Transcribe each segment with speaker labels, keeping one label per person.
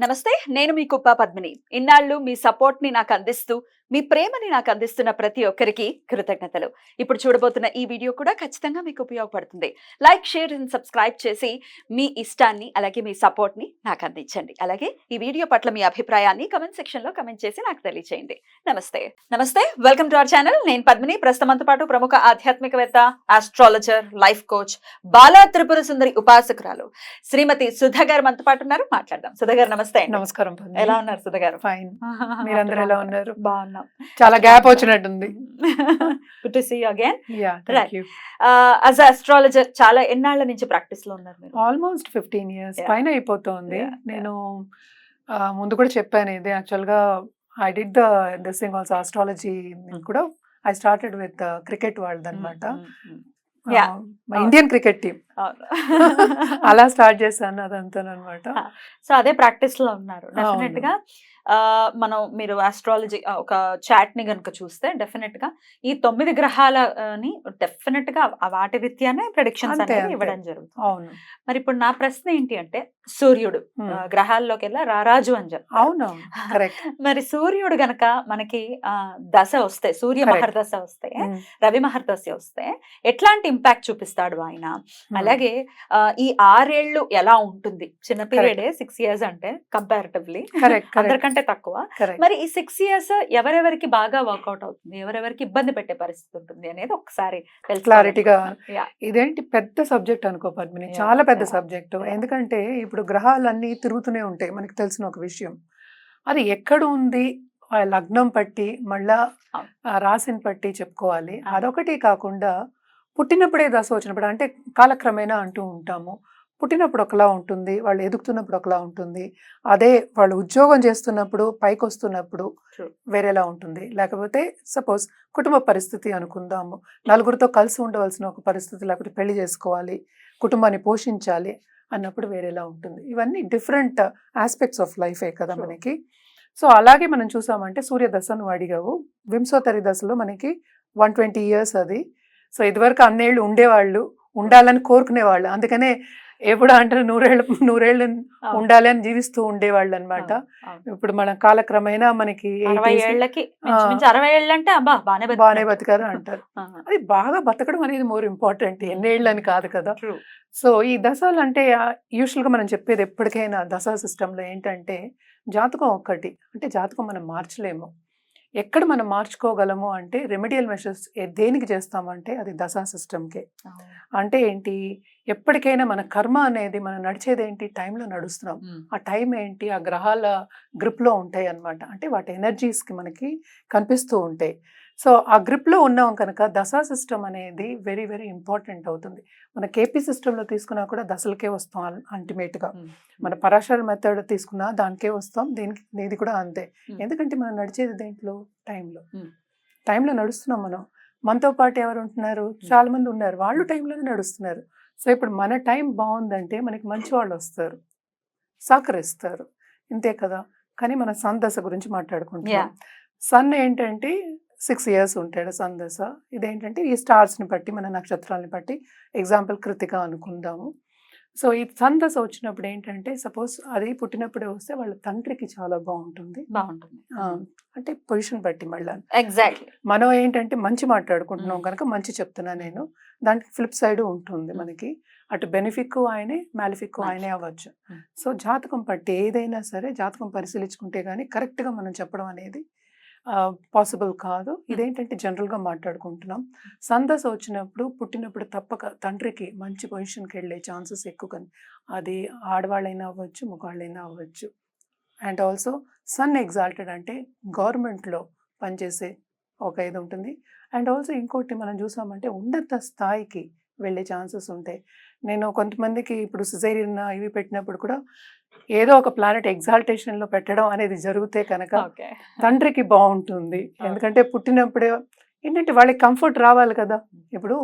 Speaker 1: నమస్తే, నేను మీ కుప్ప పద్మిని. ఇన్నాళ్ళు మీ సపోర్ట్‌ని నాకందిస్తూ, మీ ప్రేమని నాకందిస్తున్న ప్రతి ఒక్కరికి కృతజ్ఞతలు. ఇప్పుడు చూడబోతున్న ఈ వీడియో కూడా ఖచ్చితంగా మీకు ఉపయోగపడుతుంది. లైక్, షేర్ అండ్ సబ్స్క్రైబ్ చేసి మీ ఇష్టాన్ని, అలాగే మీ సపోర్ట్‌ని నాకందించండి. అలాగే ఈ వీడియో పట్ల మీ అభిప్రాయాన్ని కామెంట్ సెక్షన్‌లో కామెంట్ చేసి నాకు తెలియజేయండి. నమస్తే. నమస్తే. Welcome to our channel. నేను పద్మిని. ప్రస్తుతం మనతో పాటు ప్రముఖ ఆధ్యాత్మికవేత్త, astrologer, life coach, Bala Tripura Sundari ఉపాసకురాలు శ్రీమతి సుధ గారు మనతో పాటు ఉన్నారు. మాట్లాడదాం. సుధ గారు నమస్తే అండి.
Speaker 2: నమస్కారం.
Speaker 1: ఎలా ఉన్నారు సుధ గారు?
Speaker 2: ఫైన్. మీరందరూ ఎలా ఉన్నారు?
Speaker 1: బాగున్నాం.
Speaker 2: చాలా గ్యాప్ వచ్చినట్టుంది.
Speaker 1: Good to see you again.
Speaker 2: Yeah, thank you.
Speaker 1: As astrologer చాలా ఎన్నాళ్ళ నుంచి ప్రాక్టీస్ లో ఉన్నారు మీరు?
Speaker 2: Almost 15 years
Speaker 1: Yeah.
Speaker 2: పైన అయిపోతుంది.
Speaker 1: Yeah,
Speaker 2: నేను ముందు కూడా చెప్పాను ఇది యాక్చువల్గా I did this thing also astrology కూడా I started with cricket world అనమాట.
Speaker 1: Yeah.
Speaker 2: ఇండియన్ క్రికెట్ టీమ్ అలా స్టార్ట్ చేశాను అదంతా అనమాట.
Speaker 1: సో అదే ప్రాక్టీస్ లో ఉన్నారు. డెఫినెట్ గా మీరు ఆస్ట్రాలజీ ఒక చాట్ ని గనుక చూస్తే డెఫినెట్ గా ఈ 9 గ్రహాలని డెఫినెట్ గా వాటి రీత్యానే ప్రెడిక్షన్స్
Speaker 2: అంతే,
Speaker 1: అనేవి
Speaker 2: అంతే.
Speaker 1: ఇవ్వడం జరుగుతుంది.
Speaker 2: అవును
Speaker 1: మరి ఇప్పుడు నా ప్రశ్న ఏంటి అంటే, సూర్యుడు గ్రహాల్లోకి వెళ్ళా రారాజు అని చెప్పారు.
Speaker 2: అవును కరెక్ట్.
Speaker 1: మరి సూర్యుడు గనక మనకి దశ వస్తే, సూర్య
Speaker 2: Correct.
Speaker 1: మహర్దశ వస్తే, రవి మహర్దశ వస్తే ఎట్లాంటి ఇంపాక్ట్ చూపిస్తాడు ఆయన? అలాగే ఈ 6 ఏళ్ళు ఎలా ఉంటుంది? చిన్న పీరియడే 6 years అంటే కంపారిటివ్లీ
Speaker 2: కరెక్ట్
Speaker 1: అందరికంటే తక్కువ.
Speaker 2: కరెక్ట్.
Speaker 1: మరి ఈ 6 years ఎవరెవరికి బాగా వర్కౌట్ అవుతుంది, ఎవరెవరికి ఇబ్బంది పెట్టే పరిస్థితి ఉంటుంది అనేది ఒకసారి
Speaker 2: క్లారిటీగా.
Speaker 1: Yeah.
Speaker 2: ఇదేంటి పెద్ద సబ్జెక్ట్ అనుకో పద్మిని,
Speaker 1: Yeah,
Speaker 2: చాలా పెద్ద
Speaker 1: yeah,
Speaker 2: సబ్జెక్ట్.
Speaker 1: yeah.
Speaker 2: ఎందుకంటే ఇప్పుడు గ్రహాలన్నీ తిరుగుతూనే ఉంటాయి, మనకి తెలిసిన ఒక విషయం. అది ఎక్కడ ఉంది ఆ లగ్నం పట్టి మళ్ళా ఆ రాశిని పట్టి చెప్పుకోవాలి. అదొకటి కాకుండా పుట్టినప్పుడే దశ వచ్చినప్పుడు అంటే కాలక్రమేణా అంటూ ఉంటాము. పుట్టినప్పుడు ఒకలా ఉంటుంది, వాళ్ళు ఎదుగుతున్నప్పుడు ఒకలా ఉంటుంది, అదే వాళ్ళు ఉద్యోగం చేస్తున్నప్పుడు పైకి వస్తున్నప్పుడు
Speaker 1: True.
Speaker 2: వేరేలా ఉంటుంది. లేకపోతే సపోజ్ కుటుంబ పరిస్థితి అనుకుందాము, నలుగురితో కలిసి ఉండవలసిన ఒక పరిస్థితి, లేకపోతే పెళ్లి చేసుకోవాలి, కుటుంబాన్ని పోషించాలి అన్నప్పుడు వేరేలా ఉంటుంది. ఇవన్నీ డిఫరెంట్ ఆస్పెక్ట్స్ ఆఫ్ లైఫే కదా
Speaker 1: True.
Speaker 2: మనకి. సో అలాగే మనం చూసామంటే సూర్య దశను అడిగావు, వింశోత్తరి దశలో మనకి 120 years అది. సో ఇదివరకు అన్నేళ్ళు ఉండేవాళ్ళు, ఉండాలని కోరుకునేవాళ్ళు, అందుకనే ఎప్పుడు అంటారు నూరేళ్ళు ఉండాలి అని జీవిస్తూ ఉండేవాళ్ళు అనమాట. ఇప్పుడు మన కాలక్రమేణా మనకి
Speaker 1: 60 ఏళ్ళకి 60 ఏళ్ళు అంటే అబ్బా
Speaker 2: బాగానే బతికారు అంటారు. అది బాగా బతకడం అనేది మోర్ ఇంపార్టెంట్, ఎన్నేళ్ళు అని కాదు కదా. సో ఈ దశలు అంటే యూజువల్గా మనం చెప్పేది ఎప్పటికైనా దశా సిస్టంలో ఏంటంటే జాతకం ఒక్కటి, అంటే జాతకం మనం మార్చలేము. ఎక్కడ మనం మార్చుకోగలము అంటే రెమెడియల్ మెషర్స్ దేనికి చేస్తామంటే అది దశా సిస్టమ్కే. అంటే ఏంటి, ఎప్పటికైనా మన కర్మ అనేది మనం నడిచేది ఏంటి, టైంలో నడుస్తున్నాం. ఆ టైం ఏంటి, ఆ గ్రహాల గ్రిప్లో ఉంటాయి అన్నమాట. అంటే వాటి ఎనర్జీస్కి మనకి కనిపిస్తూ ఉంటాయి. సో ఆ గ్రిప్లో ఉన్నాం కనుక దశా సిస్టమ్ అనేది వెరీ వెరీ ఇంపార్టెంట్ అవుతుంది. మన కేపీ సిస్టంలో తీసుకున్నా కూడా దశలకే వస్తాం అల్టిమేట్గా. మన పరాశర మెథడ్ తీసుకున్నా దానికే వస్తాం, దీనికి కూడా అంతే. ఎందుకంటే మనం నడిచేది దేంట్లో, టైంలో నడుస్తున్నాం మనం. మనతో పాటు ఎవరు ఉంటున్నారు, చాలా మంది ఉన్నారు, వాళ్ళు టైంలోనే నడుస్తున్నారు. సో ఇప్పుడు మన టైం బాగుందంటే మనకి మంచి వాళ్ళు వస్తారు, సహకరిస్తారు, ఇంతే కదా. కానీ మన సన్ దశ గురించి మాట్లాడుకుంటున్నాం. సన్ ఏంటంటే 6 years ఉంటాడు సన్ దశ. ఇదేంటంటే ఈ స్టార్స్ని బట్టి, మన నక్షత్రాలని బట్టి, ఎగ్జాంపుల్ కృతిక అనుకుందాము. సో ఈ సన్ దశ వచ్చినప్పుడు ఏంటంటే సపోజ్ అది పుట్టినప్పుడే వస్తే వాళ్ళ తండ్రికి చాలా బాగుంటుంది. అంటే పొజిషన్ బట్టి మళ్ళీ
Speaker 1: ఎగ్జాక్ట్లీ
Speaker 2: మనం ఏంటంటే మంచి మాట్లాడుకుంటున్నాం కనుక మంచి చెప్తున్నా నేను, దానికి ఫ్లిప్ సైడ్ ఉంటుంది మనకి. అటు బెనిఫిక్ ఆయనే, మ్యాలిఫిక్ ఆయనే అవ్వచ్చు. సో జాతకం పట్టి ఏదైనా సరే జాతకం పరిశీలించుకుంటే కానీ కరెక్ట్గా మనం చెప్పడం అనేది పాసిబుల్ కాదు. ఇదేంటంటే జనరల్గా మాట్లాడుకుంటున్నాం. సందశ వచ్చినప్పుడు పుట్టినప్పుడు తప్పక తండ్రికి మంచి పొజిషన్కి వెళ్ళే ఛాన్సెస్ ఎక్కువ. అది ఆడవాళ్ళైనా అవ్వచ్చు, మగవాళ్ళైనా అవ్వచ్చు. అండ్ ఆల్సో సన్ ఎగ్జాల్టెడ్ అంటే గవర్నమెంట్లో పనిచేసే ఒక ఇది ఉంటుంది. అండ్ ఆల్సో ఇంకోటి మనం చూసామంటే ఉన్నత స్థాయికి వెళ్ళే ఛాన్సెస్ ఉంటాయి. నేను కొంతమందికి ఇప్పుడు సిజేరియన్ ఇవి పెట్టినప్పుడు కూడా ఏదో ఒక ప్లానెట్ ఎగ్జాల్టేషన్లో పెట్టడం అనేది జరిగితే కనుక తండ్రికి బాగుంటుంది. ఎందుకంటే పుట్టినప్పుడే ఏంటంటే వాళ్ళకి కంఫర్ట్ రావాలి కదా. ఇప్పుడు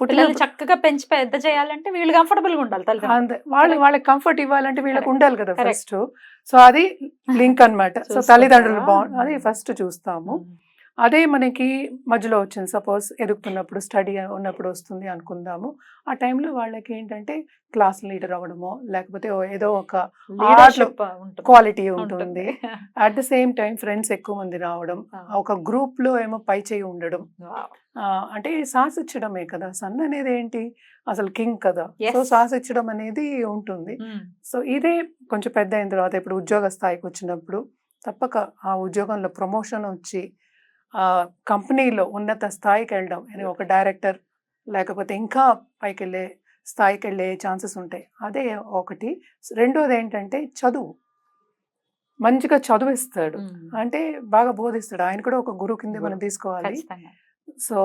Speaker 1: పుట్టినప్పుడు చక్కగా పెంచి పెద్ద చేయాలంటే వీళ్ళు కంఫర్టబుల్ గా ఉండాలి,
Speaker 2: అంతే. వాళ్ళకి కంఫర్ట్ ఇవ్వాలంటే వీళ్ళకి ఉండాలి కదా ఫస్ట్. సో అది లింక్ అన్నమాట. సో తల్లిదండ్రులు అది ఫస్ట్ చూస్తాము. అదే మనకి మధ్యలో వచ్చింది, సపోజ్ ఎదుగుతున్నప్పుడు స్టడీ ఉన్నప్పుడు వస్తుంది అనుకుందాము. ఆ టైంలో వాళ్ళకి ఏంటంటే క్లాస్ లీడర్ అవ్వడమో, లేకపోతే ఏదో ఒక ఆర్ట్‌లో
Speaker 1: లీడర్‌షిప్ ఉంటుంది.
Speaker 2: క్వాలిటీ ఉంటుంది.
Speaker 1: ఉంటుంది.
Speaker 2: At the same time friends ఎక్కువ మంది రావడం, ఒక గ్రూప్‌లో ఏమో పై చేయి ఉండడం.
Speaker 1: వావ్!
Speaker 2: అంటే సాహసించడమే కదా! సన్ అనేది ఏంటి అసలు కింగ్ కదా! So,
Speaker 1: yes.
Speaker 2: సాహసించడం అనేది ఉంటుంది. సో, ఇదే కొంచెం పెద్ద అయిన తర్వాత ఇప్పుడు ఉద్యోగ స్థాయికి వచ్చినప్పుడు తప్పక ఆ ఉద్యోగంలో ప్రమోషన్ వచ్చి కంపెనీలో ఉన్నత స్థాయికి వెళ్ళడం, ఒక డైరెక్టర్ లేకపోతే ఇంకా పైకెళ్ళే స్థాయికి వెళ్ళే ఛాన్సెస్ ఉంటాయి. అదే ఒకటి. రెండోది ఏంటంటే చదువు. మంచిగా చదివిస్తాడు. అంటే బాగా బోధిస్తాడు. ఆయన కూడా ఒక గురువు కిందే మనం తీసుకోవాలి.
Speaker 1: ఖచ్చితంగా.
Speaker 2: సో,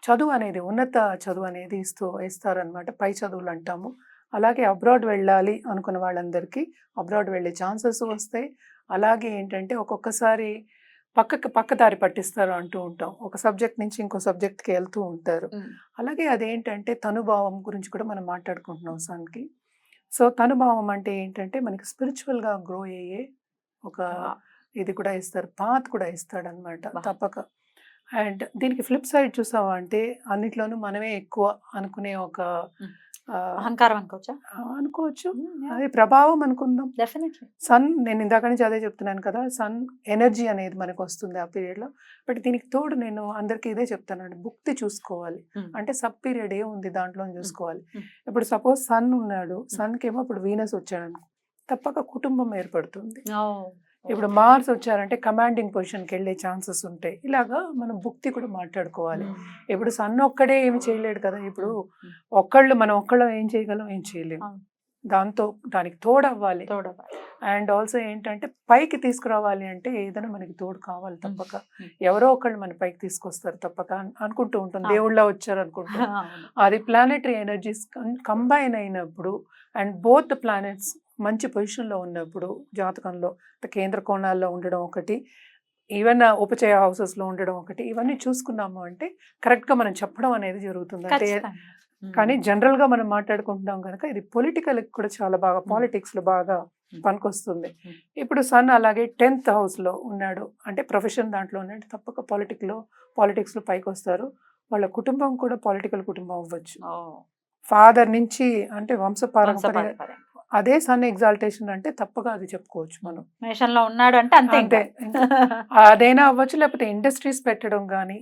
Speaker 2: చదువు అనేది ఉన్నత చదువు అనేది ఇస్తారనమాట. పై చదువులు అంటాము. అలాగే అబ్రాడ్ వెళ్ళాలి అనుకున్న వాళ్ళందరికీ అబ్రాడ్ వెళ్ళే ఛాన్సెస్ వస్తాయి. అలాగే ఏంటంటే ఒక్కొక్కసారి పక్క దారి పట్టిస్తారు అంటూ ఉంటాం. ఒక సబ్జెక్ట్ నుంచి ఇంకో సబ్జెక్ట్‌కి వెళ్తూ ఉంటారు. అలాగే అదేంటంటే తనుభావం గురించి కూడా మనం మాట్లాడుకుంటున్నాం సన్‌కి. సో, తనుభావం అంటే ఏంటంటే మనకి స్పిరిచువల్‌గా గ్రో అయ్యే ఒక ఇది కూడా ఇస్తారు. పాత్ కూడా ఇస్తాడనమాట తప్పక. అండ్ దీనికి ఫ్లిప్ సైడ్ చూసావా అంటే అన్నిట్లోనూ మనమే ఎక్కువ అనుకునే ఒక
Speaker 1: అహంకారం అనుకోవచ్చా?
Speaker 2: అనుకోవచ్చు. అది ప్రభావం అనుకుందాం.
Speaker 1: డెఫినెట్‌లీ.
Speaker 2: సన్ నేను ఇందాక నుంచి అదే చెప్తున్నాను కదా! సన్ ఎనర్జీ అనేది మనకొస్తుంది ఆ పీరియడ్‌లో. బట్ దీనికి తోడు నేను అందరికీ ఇదే చెప్తానండి. భుక్తి చూసుకోవాలి. అంటే సబ్ పీరియడ్ ఏముంది దాంట్లోని చూసుకోవాలి. ఇప్పుడు సపోజ్ సన్ ఉన్నాడు. సన్‌కేమో ఇప్పుడు వీనస్ వచ్చాడనుకో, తప్పక కుటుంబం ఏర్పడుతుంది. ఇప్పుడు మార్స్ వచ్చారంటే కమాండింగ్ పొజిషన్‌కి వెళ్ళే ఛాన్సెస్ ఉంటాయి. ఇలాగా మనం భుక్తి కూడా మాట్లాడుకోవాలి. ఇప్పుడు సన్ ఒక్కడే ఏమి చేయలేడు కదా! ఇప్పుడు మనం ఒక్కళ్ళం ఏం చేయగలం? ఏం చేయలేము. దానికి తోడవ్వాలి. అండ్ ఆల్సో ఏంటంటే పైకి తీసుకురావాలి అంటే ఏదైనా మనకి తోడు కావాలి తప్పక. ఎవరో ఒకళ్ళు మన పైకి తీసుకొస్తారు తప్పక అనుకుంటూ ఉంటాం. దేవుళ్ళ వచ్చారు అనుకుంటాం. అది ప్లానెటరీ ఎనర్జీస్ కంబైన్ అయినప్పుడు అండ్ బోత్ ద ప్లానెట్స్ మంచి పొజిషన్‌లో ఉన్నప్పుడు జాతకంలో కేంద్ర కోణాల్లో ఉండడం ఒకటి, ఈవెన్ ఉపచయ హౌసెస్‌లో ఉండడం ఒకటి, ఇవన్నీ చూసుకున్నాము అంటే కరెక్ట్‌గా మనం చెప్పడం అనేది జరుగుతుంది. అంటే కానీ జనరల్‌గా మనం మాట్లాడుకుంటున్నాం కనుక ఇది పొలిటికల్‌కి కూడా చాలా బాగా పాలిటిక్స్‌లో బాగా పనికొస్తుంది. ఇప్పుడు సన్ అలాగే 10th హౌస్‌లో ఉన్నాడు అంటే ప్రొఫెషన్ దాంట్లో ఉన్నాడు, తప్పక పాలిటిక్స్‌లో పైకొస్తారు. వాళ్ళ కుటుంబం కూడా పొలిటికల్ కుటుంబం అవ్వచ్చు. ఫాదర్ నుంచి అంటే వంశపారంపర్య అదే సన్ ఎగ్జాల్టేషన్ అంటే తప్పగా అది చెప్పుకోవచ్చు మనం.
Speaker 1: మేషన్‌లో ఉన్నాడు అంటే అంతే.
Speaker 2: అదైనా అవ్వచ్చు, లేకపోతే ఇండస్ట్రీస్ పెట్టడం గానీ,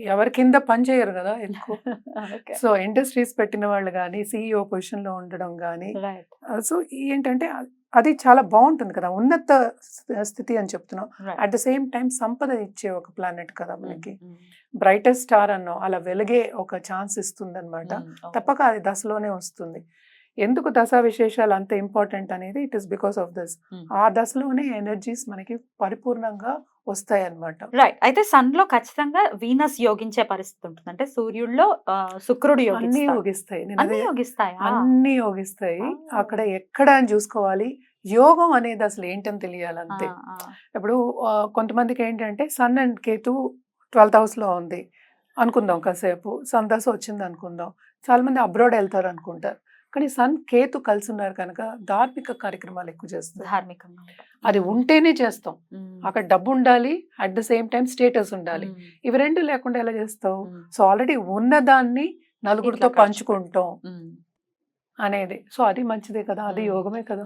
Speaker 2: ఎవరి కింద పని చేయరు కదా ఎక్కువ. సో ఇండస్ట్రీస్ పెట్టిన వాళ్ళు కానీ, CEO పొజిషన్‌లో ఉండడం కానీ, సో ఏంటంటే అది చాలా బాగుంటుంది కదా, ఉన్నత స్థితి అని చెప్తున్నాం. అట్ ద సేమ్ టైం సంపద ఇచ్చే ఒక ప్లానెట్ కదా మనకి. బ్రైటెస్ట్ స్టార్ అన్నాం, అలా వెలిగే ఒక ఛాన్స్ ఇస్తుంది అనమాట. తప్పక అది దశలోనే వస్తుంది. ఎందుకు దశా విశేషాలు అంత ఇంపార్టెంట్ అనేది it is because of this. ఆ దశలోనే ఎనర్జీస్ మనకి పరిపూర్ణంగా వస్తాయి అన్నమాట.
Speaker 1: రైట్. అయితే సన్ లో ఖచ్చితంగా వీనస్ యోగించే పరిస్థితి ఉంటుంది. అంటే సూర్యుడిలో శుక్రుడు
Speaker 2: అన్ని యోగిస్తాయి.
Speaker 1: అన్ని
Speaker 2: యోగిస్తాయి. అక్కడ ఎక్కడ అని చూసుకోవాలి. యోగం అనేది అసలు ఏంటని తెలియాలంతే. ఇప్పుడు కొంతమందికి ఏంటంటే సన్ అండ్ కేతు 12th హౌస్‌లో ఉంది అనుకుందాం, కాసేపు సన్ దశ వచ్చింది అనుకుందాం. చాలా మంది అబ్రాడ్ వెళ్తారు అనుకుంటారు. కానీ సన్ కేతు కలిసి ఉన్నారు కనుక ధార్మిక కార్యక్రమాలు ఎక్కువ చేస్తాం. అది ఉంటేనే చేస్తాం. అక్కడ డబ్బు ఉండాలి, at the same time status ఉండాలి. ఇవి రెండు లేకుండా ఎలా చేస్తావు? సో ఆల్రెడీ ఉన్నదాన్ని నలుగురితో పంచుకుంటాం అనేది. సో అది మంచిదే కదా, అది యోగమే కదా.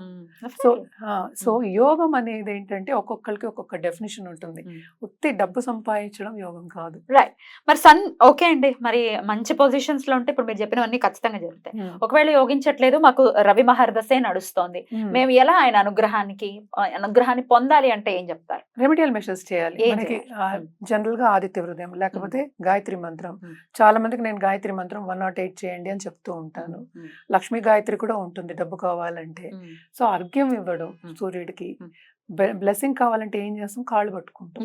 Speaker 2: సో యోగం అనేది ఏంటంటే ఒక్కొక్కరికి ఒక్కొక్క డెఫినేషన్ ఉంటుంది. ఉత్తి డబ్బు సంపాదించడం యోగం కాదు.
Speaker 1: రైట్. మరి సన్ ఓకే అండి, మరి మంచి పొజిషన్స్ లో ఉంటే ఇప్పుడు మీరు చెప్పినవన్నీ ఖచ్చితంగా జరుగుతాయి. ఒకవేళ యోగించట్లేదు, మాకు రవి మహర్దశే నడుస్తోంది, మేము ఎలా ఆయన అనుగ్రహాన్ని పొందాలి అంటే ఏం చెప్తారు?
Speaker 2: రెమెడియల్ మెషర్స్ చేయాలి. మనకి జనరల్ గా ఆదిత్య హృదయం లేకపోతే గాయత్రి మంత్రం. చాలా మందికి నేను గాయత్రి మంత్రం 108 చేయండి అని చెప్తూ ఉంటాను. లక్ష్మీ గాయత్రి కూడా ఉంటుంది డబ్బు కావాలంటే. సో అర్ఘ్యం ఇవ్వడం సూర్యుడికి. బ్లెస్సింగ్ కావాలంటే ఏం చేస్తాం? కాళ్ళు పట్టుకుంటాం.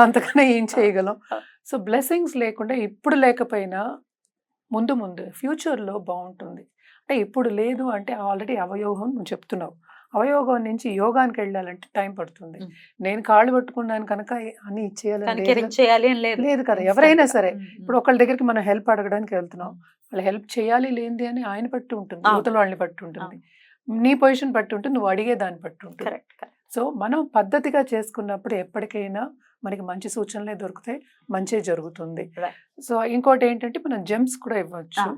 Speaker 2: అంతకన్నా ఏం చేయగలం? సో బ్లెస్సింగ్స్ లేకుండా ఇప్పుడు లేకపోయినా ముందు ఫ్యూచర్లో బాగుంటుంది. అంటే ఇప్పుడు లేదు అంటే ఆల్రెడీ అవయోగం నువ్వు చెప్తున్నావు. అవయోగం నుంచి యోగానికి వెళ్ళాలంటే టైం పడుతుంది. నేను కాళ్ళు పట్టుకున్నాను కనుక అన్ని ఇచ్చేయాలి లేదు కదా. ఎవరైనా సరే ఇప్పుడు ఒకళ్ళ దగ్గరికి మనం హెల్ప్ అడగడానికి వెళ్తున్నాం, వాళ్ళు హెల్ప్ చేయాలి లేనిది అని ఆయన పట్టి ఉంటుంది, అవతల వాళ్ళని పట్టి ఉంటుంది, నీ పొజిషన్ పట్టి ఉంటుంది, నువ్వు అడిగే దాన్ని పట్టి ఉంటుంది. సో మనం పద్ధతిగా చేసుకున్నప్పుడు ఎప్పటికైనా మనకి మంచి సూచనలే దొరుకుతాయి, మంచి జరుగుతుంది.
Speaker 1: Right.
Speaker 2: సో ఇంకోటి ఏంటంటే మనం జెమ్స్ కూడా ఇవ్వచ్చు.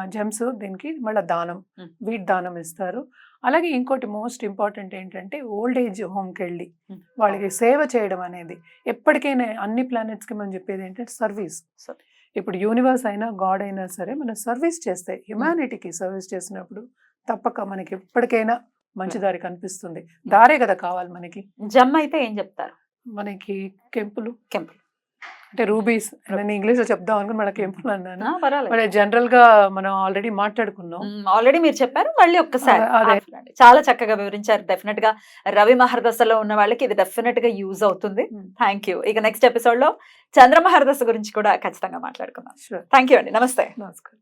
Speaker 2: జెమ్స్ దీనికి మళ్ళీ దానం,
Speaker 1: Mm.
Speaker 2: వీట్ దానం ఇస్తారు. అలాగే ఇంకోటి మోస్ట్ ఇంపార్టెంట్ ఏంటంటే ఓల్డ్ ఏజ్ హోమ్కి వెళ్ళి
Speaker 1: Mm.
Speaker 2: వాళ్ళకి సేవ చేయడం అనేది ఎప్పటికైనా అన్ని ప్లానెట్స్కి మనం చెప్పేది ఏంటంటే సర్వీస్.
Speaker 1: Sir.
Speaker 2: ఇప్పుడు యూనివర్స్ అయినా గాడ్ అయినా సరే మనం సర్వీస్ చేస్తే హ్యుమానిటీకి సర్వీస్ చేసినప్పుడు తప్పక మనకి ఎప్పటికైనా మంచి దారి కనిపిస్తుంది. దారే కదా కావాలి మనకి.
Speaker 1: జమ్ అయితే ఏం చెప్తారు?
Speaker 2: మనకి కెంపులు
Speaker 1: కెంపులు.
Speaker 2: అంటే రూబీస్, నేను ఇంగ్లీష్ లో చెప్దాం అనుకుని మన కెంపులు అన్నాను.
Speaker 1: పర్వాలేదు.
Speaker 2: మన జనరల్ గా మనం ఆల్రెడీ మాట్లాడుకున్నాం.
Speaker 1: ఆల్రెడీ మీరు చెప్పారు, మళ్ళీ ఒక్కసారి
Speaker 2: అదే.
Speaker 1: ఆఫ్లండి. చాలా చక్కగా వివరించారు. డెఫినెట్ గా రవి మహర్దశలో ఉన్న వాళ్ళకి ఇది డెఫినెట్ గా యూజ్ అవుతుంది. Thank you. ఇక నెక్స్ట్ ఎపిసోడ్ లో చంద్ర మహర్దశ గురించి కూడా ఖచ్చితంగా మాట్లాడుకుందాం.
Speaker 2: Sure.
Speaker 1: థ్యాంక్ యూ అండి. నమస్తే.
Speaker 2: నమస్కారం.